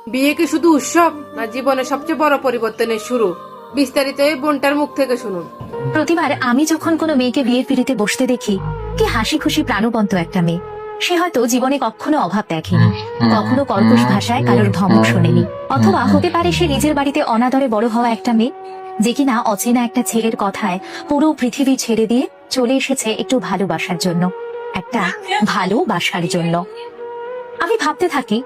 বিয়ে কি শুধু উৎসব, না জীবনের সবচেয়ে বড় পরিবর্তনের শুরু? বিস্তারিত এই বোনটার মুখ থেকে শুনুন। প্রতিবার আমি যখন কোনো মেয়েকে বিয়ের পিড়িতে বসতে দেখি, কি হাসি খুশি প্রাণবন্ত একটা মেয়ে। সে হয়তো জীবনে কখনো অভাব দেখেনি, কখনো কর্কশ ভাষায় কারোর ধমক শোনেনি, অথবা হতে পারে সে নিজের বাড়িতে অনাদরে বড় হওয়া একটা মেয়ে, যে কিনা অচেনা একটা ছেলের কথায় পুরো পৃথিবী ছেড়ে দিয়ে চলে এসেছে একটু ভালোবাসার জন্য, একটা ভালোবাসার জন্য। আমি ভাবতে থাকি,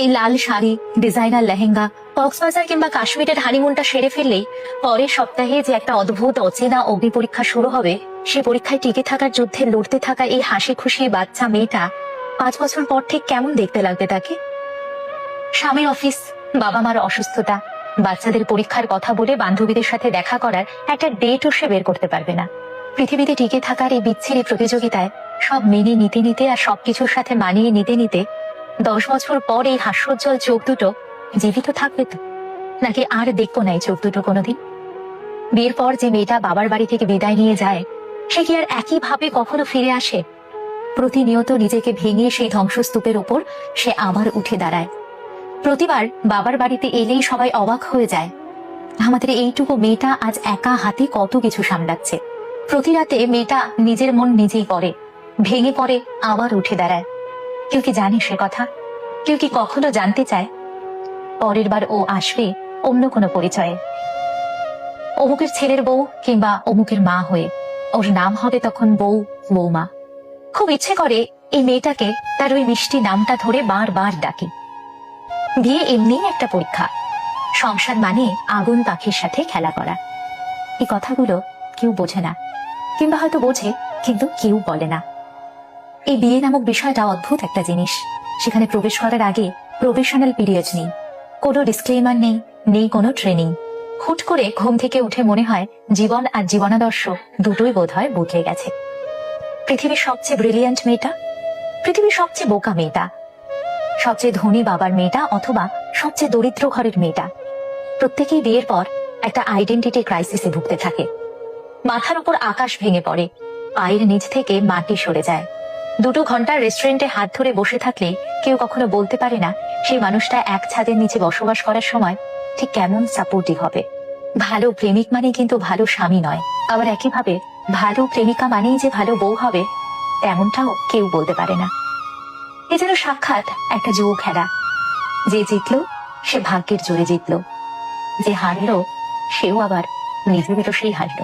এই লাল শাড়ি, ডিজাইনার লেহেঙ্গা, কক্সবাজার কিংবা কাশ্মীরের হানিমুনটা সেরে ফেললেই পরের সপ্তাহে যে একটা অদ্ভুত অচেনা অগ্নি পরীক্ষা শুরু হবে, সে পরীক্ষায় টিকে থাকার যুদ্ধে লড়তে থাকা এই হাসি খুশি বাচ্চা মেয়েটা 5 বছর পর ঠিক কেমন দেখতে লাগবে তাকে। স্বামীর অফিস, বাবা মার অসুস্থতা, বাচ্চাদের পরীক্ষার কথা বলে বান্ধবীদের সাথে দেখা করার একটা ডেটও সে বের করতে পারবে না। পৃথিবীতে টিকে থাকার এই বিচ্ছিরি প্রতিযোগিতায় সব মেনে নিতে নিতে আর সবকিছুর সাথে মানিয়ে নিতে নিতে 10 বছর পর এই হাস্যোজ্জ্বল চোখ দুটো জীবিত থাকবে তো, নাকি আর দেখবো না এই চোখ দুটো কোনোদিন? বিয়ের পর যে মেয়েটা বাবার বাড়ি থেকে বিদায় নিয়ে যায়, সে কি আর একইভাবে কখনো ফিরে আসে? প্রতিনিয়ত নিজেকে ভেঙে সেই ধ্বংসস্তূপের উপর সে আবার উঠে দাঁড়ায়। প্রতিবার বাবার বাড়িতে এলেই সবাই অবাক হয়ে যায়, আমাদের এইটুকু মেয়েটা আজ একা হাতে কত কিছু সামলাচ্ছে। প্রতি রাতে মেয়েটা নিজের মন নিজেই পড়ে, ভেঙে পড়ে, আবার উঠে দাঁড়ায়। কেউ কি জানে সে কথা? কেউ কি কখনো জানতে চায় পরের বার ও আসবে অন্য কোনো পরিচয়ে, অমুকের ছেলের বউ কিংবা অমুকের মা হয়ে? ওর নাম হবে তখন বউ, বৌমা। খুব ইচ্ছে করে এই মেয়েটাকে তার ওই মিষ্টি নামটা ধরে বারবার ডাকি। বিয়ে এমনি একটা পরীক্ষা, সংসার মানে আগুন পাখির সাথে খেলা করা। এই কথাগুলো কেউ বোঝে না, কিংবা হয়তো বোঝে কিন্তু কেউ বলে না। এই বিয়ে নামক বিষয়টা অদ্ভুত একটা জিনিস। সেখানে প্রবেশ করার আগে প্রফেশনাল পিরিয়ড নেই, কোনো ডিসক্লেমার নেই, নেই কোনো ট্রেনিং। হুট করে ঘুম থেকে উঠে মনে হয় জীবন আর জীবনাদর্শ দুটোই বোধহয় বদলে গেছে। পৃথিবীর সবচেয়ে ব্রিলিয়ান্ট মেয়েটা, পৃথিবীর সবচেয়ে বোকা মেয়েটা, সবচেয়ে ধনী বাবার মেয়েটা অথবা সবচেয়ে দরিদ্র ঘরের মেয়েটা, প্রত্যেকেই বিয়ের পর একটা আইডেন্টিটি ক্রাইসিসে ভুগতে থাকে। মাথার উপর আকাশ ভেঙে পড়ে, পায়ের নিচ থেকে মাটি সরে যায়। 2 ঘন্টা রেস্টুরেন্টে হাত ধরে বসে থাকলে কেউ কখনো বলতে পারে না সেই মানুষটা এক ছাদের নিচে বসবাস করার সময় ঠিক কেমন সাপোর্টিভ হবে। ভালো প্রেমিক মানে কিন্তু ভালো স্বামী নয়, আবার একইভাবে ভালো প্রেমিকা মানেই যে ভালো বউ হবে তেমনটাও কেউ বলতে পারে না। এ যেন সাক্ষাৎ একটা জুয়ো খেলা। যে জিতলো সে ভাগ্যের জোরে জিতলো, যে হারলো সেও আবার নিজের সেই হারলো।